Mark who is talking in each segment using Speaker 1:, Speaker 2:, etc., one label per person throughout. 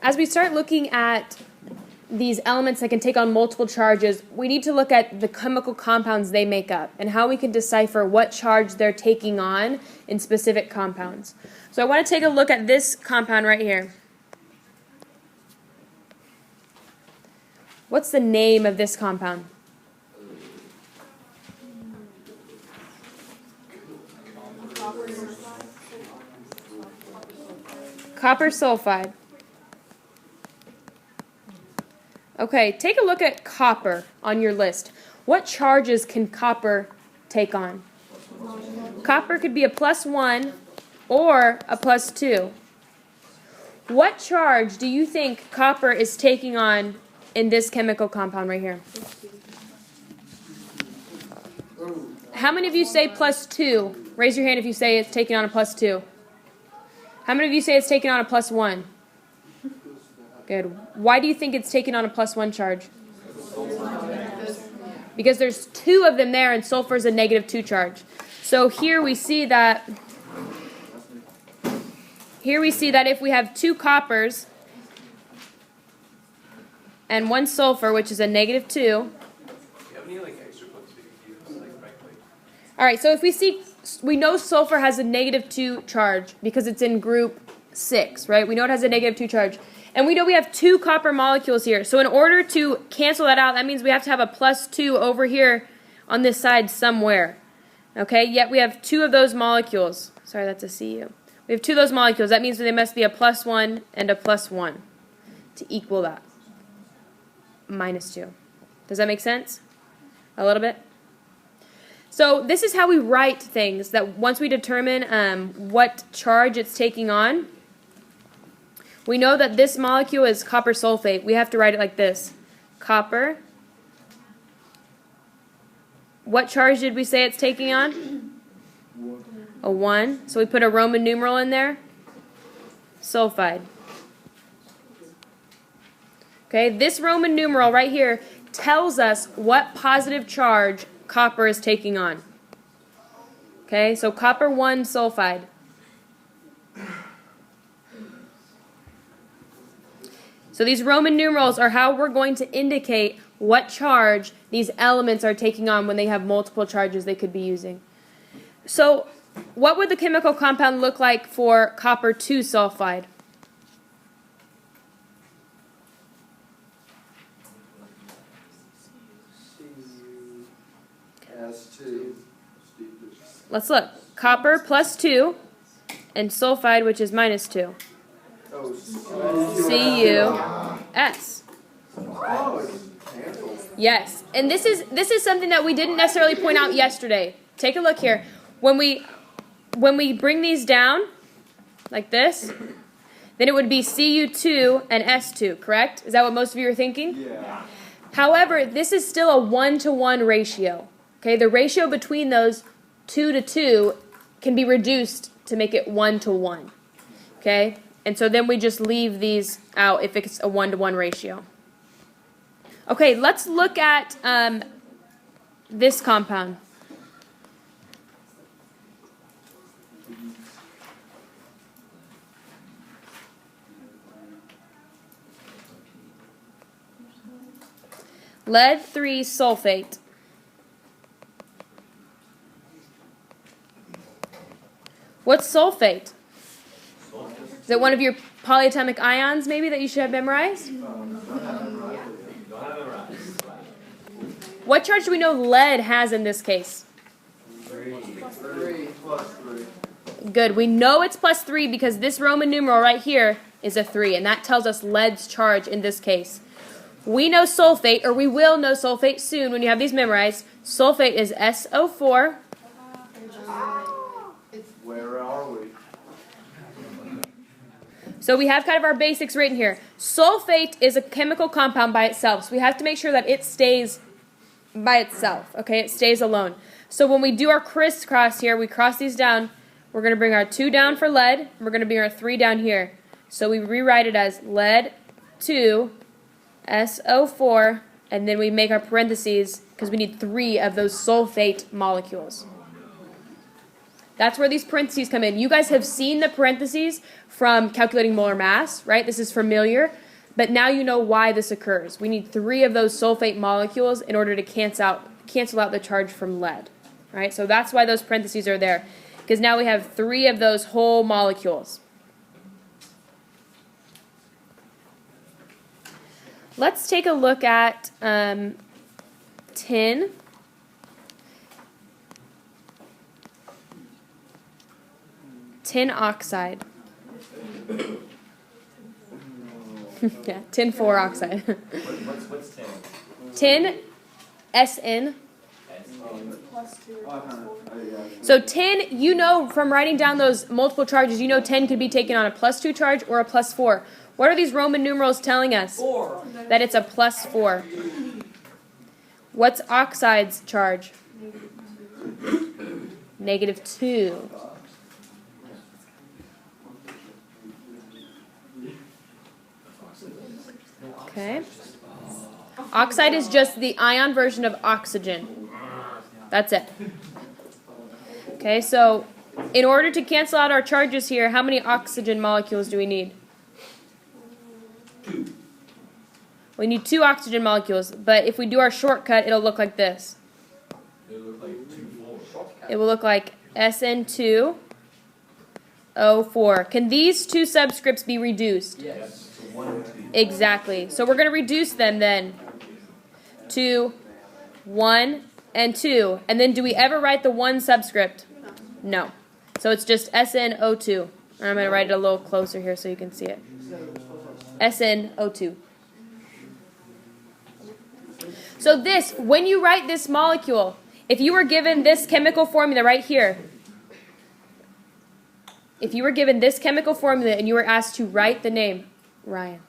Speaker 1: as we start looking at these elements that can take on multiple charges, we need to look at the chemical compounds they make up and how we can decipher what charge they're taking on in specific compounds. So I want to take a look at this compound right here. What's the name of this compound? Copper sulfide. Okay, take a look at copper on your list. What charges can copper take on? Copper could be a +1 or a +2. What charge do you think copper is taking on in this chemical compound right here? How many of you say +2? Raise your hand if you say it's taking on a +2. How many of you say it's taking on a +1? Good. Why do you think it's taking on a +1 charge? Because there's 2 of them there, and sulfur is a -2 charge. So here we see that if we have 2 coppers and 1 sulfur, which is a -2. All right. So if we know sulfur has a -2 charge because it's in group 6, right? We know it has a -2 charge. And we know we have 2 copper molecules here. So in order to cancel that out, that means we have to have a +2 over here on this side somewhere. Okay, yet we have 2 of those molecules. Sorry, that's a Cu. We have 2 of those molecules. That means there must be a +1 and a +1 to equal that. -2. Does that make sense? A little bit? So this is how we write things, that once we determine what charge it's taking on, we know that this molecule is copper sulfate. We have to write it like this. Copper. What charge did we say it's taking on? A 1. So we put a Roman numeral in there. Sulfide. Okay, this Roman numeral right here tells us what positive charge copper is taking on. Okay, so copper 1 sulfide. So these Roman numerals are how we're going to indicate what charge these elements are taking on when they have multiple charges they could be using. So what would the chemical compound look like for copper 2 sulfide? Let's look. Copper +2 and sulfide, which is -2. CuS. Yes, and this is something that we didn't necessarily point out yesterday. Take a look here. When we bring these down like this, then it would be Cu2 and S2, correct? Is that what most of you are thinking? Yeah. However, this is still a 1-to-1 ratio. Okay, the ratio between those 2 to 2 can be reduced to make it 1-to-1. Okay? And so then we just leave these out if it's a 1-to-1 ratio. Okay, let's look at this compound. Lead 3 sulfate. What's sulfate? Is it one of your polyatomic ions maybe that you should have memorized? What charge do we know lead has in this case?
Speaker 2: 3 plus 3.
Speaker 1: Good. We know it's +3 because this Roman numeral right here is a 3, and that tells us lead's charge in this case. We know sulfate, or we will know sulfate soon when you have these memorized. Sulfate is SO4.
Speaker 2: Where are we?
Speaker 1: So we have kind of our basics written here. Sulfate is a chemical compound by itself, so we have to make sure that it stays by itself, okay? It stays alone. So when we do our crisscross here, we cross these down. We're going to bring our 2 down for lead, and we're going to bring our 3 down here. So we rewrite it as lead 2 SO4, and then we make our parentheses because we need 3 of those sulfate molecules. That's where these parentheses come in. You guys have seen the parentheses from calculating molar mass, right? This is familiar. But now you know why this occurs. We need 3 of those sulfate molecules in order to cancel out the charge from lead. Right? So that's why those parentheses are there. Because now we have 3 of those whole molecules. Let's take a look at tin. Tin oxide. Yeah, tin 4 oxide.
Speaker 3: What's tin?
Speaker 1: Tin, SN. So tin, you know from writing down those multiple charges, you know 10 could be taken on a +2 charge or a +4. What are these Roman numerals telling us?
Speaker 3: 4.
Speaker 1: That it's a +4. What's oxide's charge? -2. Okay. Oxide is just the ion version of oxygen. That's it. Okay, so in order to cancel out our charges here, how many oxygen molecules do we need?
Speaker 3: 2.
Speaker 1: We need 2 oxygen molecules, but if we do our shortcut, it'll look like this.
Speaker 3: It will look like 2 4.
Speaker 1: It will look like SN2O4. Can these 2 subscripts be reduced?
Speaker 3: Yes. So 1 and 2.
Speaker 1: Exactly. So we're going to reduce them then to 1 and 2. And then do we ever write the 1 subscript? No. So it's just SnO2. And I'm going to write it a little closer here so you can see it. SnO2. So this, when you write this molecule, if you were given this chemical formula right here, if you were given this chemical formula and you were asked to write the name, Ryan,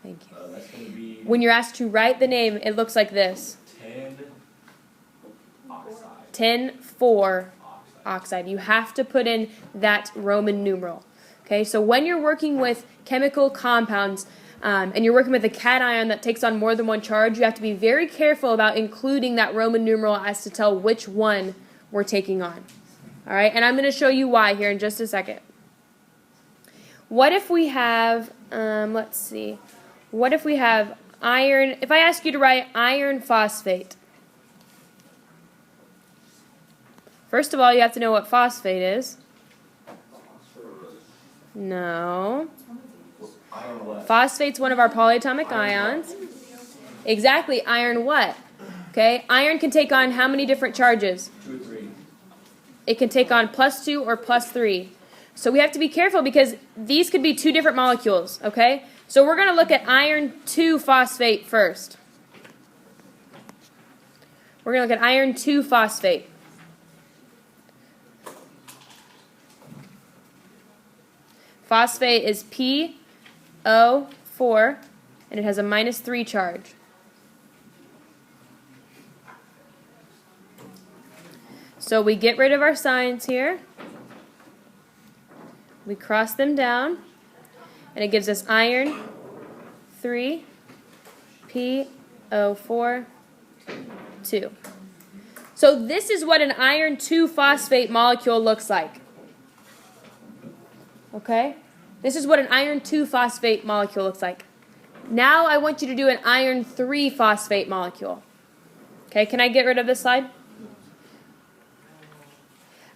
Speaker 1: thank you.
Speaker 3: That's going to be
Speaker 1: When you're asked to write the name, it looks like this.
Speaker 3: 10 oxide.
Speaker 1: 10,4 oxide. You have to put in that Roman numeral. Okay, so when you're working with chemical compounds and you're working with a cation that takes on more than one charge, you have to be very careful about including that Roman numeral as to tell which one we're taking on. All right, and I'm going to show you why here in just a second. What if we have, let's see, what if we have iron, if I ask you to write iron phosphate. First of all, you have to know what phosphate is. No.
Speaker 3: Iron what?
Speaker 1: Phosphate's one of our polyatomic ions. Exactly, iron what? Okay, iron can take on how many different charges?
Speaker 3: 2 or 3.
Speaker 1: It can take on +2 or +3. So we have to be careful because these could be 2 different molecules, okay? So we're going to look at iron 2 phosphate first. We're going to look at iron 2 phosphate. Phosphate is PO4, and it has a -3 charge. So we get rid of our signs here. We cross them down, and it gives us iron 3, PO4, 2. So this is what an iron 2 phosphate molecule looks like. Okay? This is what an iron 2 phosphate molecule looks like. Now I want you to do an iron 3 phosphate molecule. Okay, can I get rid of this slide?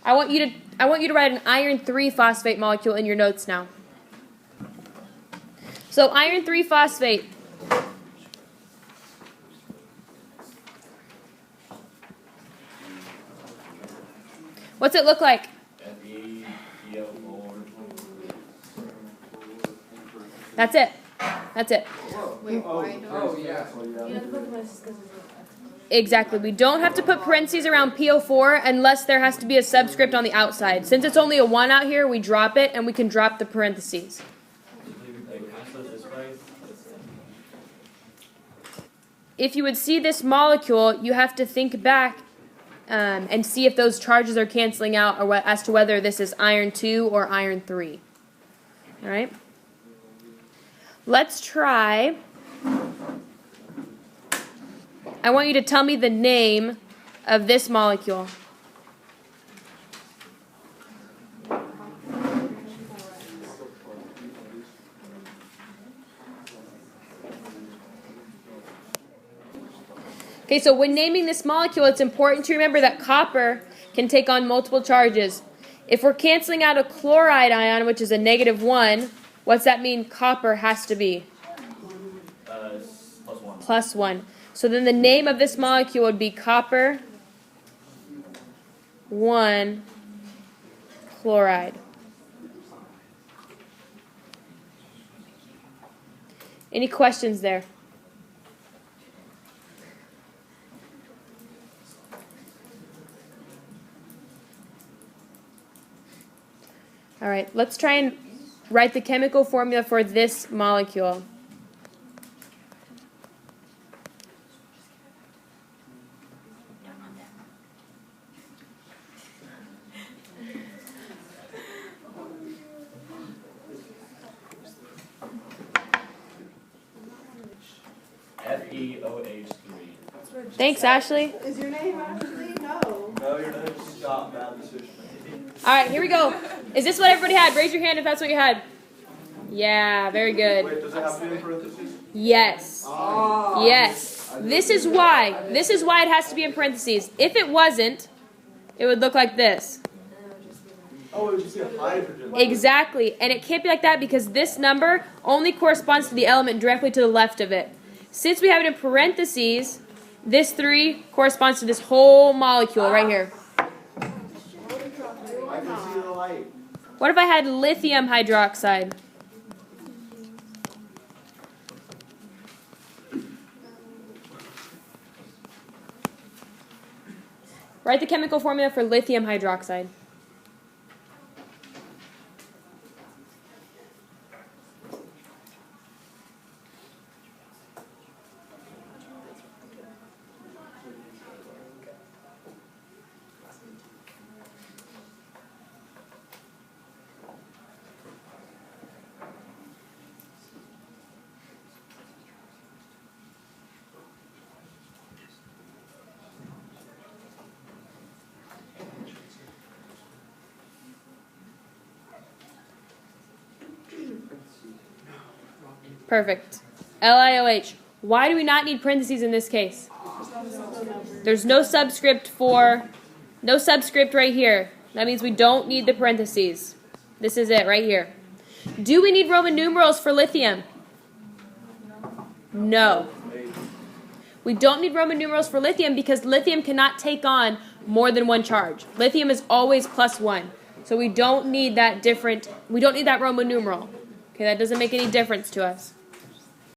Speaker 1: I want you to write an iron 3 phosphate molecule in your notes now. So iron 3 phosphate. What's it look like? That's it. That's it.
Speaker 4: Wait, why don't
Speaker 1: Exactly. We don't have to put parentheses around PO4 unless there has to be a subscript on the outside. Since it's only a 1 out here, we drop it and we can drop the parentheses. If you would see this molecule, you have to think back and see if those charges are canceling out or as to whether this is iron 2 or iron 3. All right? Let's try. I want you to tell me the name of this molecule. Okay, so when naming this molecule, it's important to remember that copper can take on multiple charges. If we're canceling out a chloride ion, which is a -1, what's that mean copper has to be?
Speaker 3: +1.
Speaker 1: +1. So then the name of this molecule would be copper 1 chloride. Any questions there? All right, let's try and write the chemical formula for this molecule.
Speaker 3: FeOH3.
Speaker 1: Thanks, Ashley.
Speaker 4: Is your name Ashley? No.
Speaker 2: No, your name's Scott, bad decision.
Speaker 1: All right, here we go. Is this what everybody had? Raise your hand if that's what you had. Yeah, very good.
Speaker 2: Wait, does it have to be in parentheses?
Speaker 1: Yes.
Speaker 4: Oh.
Speaker 1: Yes. This is why. This is why it has to be in parentheses. If it wasn't, it would look like this.
Speaker 2: Oh, it would just be a hydrogen.
Speaker 1: Exactly. And it can't be like that because this number only corresponds to the element directly to the left of it. Since we have it in parentheses, this 3 corresponds to this whole molecule right here.
Speaker 2: I can see the light.
Speaker 1: What if I had lithium hydroxide? Write the chemical formula for lithium hydroxide. Perfect. LiOH. Why do we not need parentheses in this case? There's no subscript right here. That means we don't need the parentheses. This is it right here. Do we need Roman numerals for lithium? No. We don't need Roman numerals for lithium because lithium cannot take on more than one charge. Lithium is always +1. So we don't need that Roman numeral. Okay, that doesn't make any difference to us.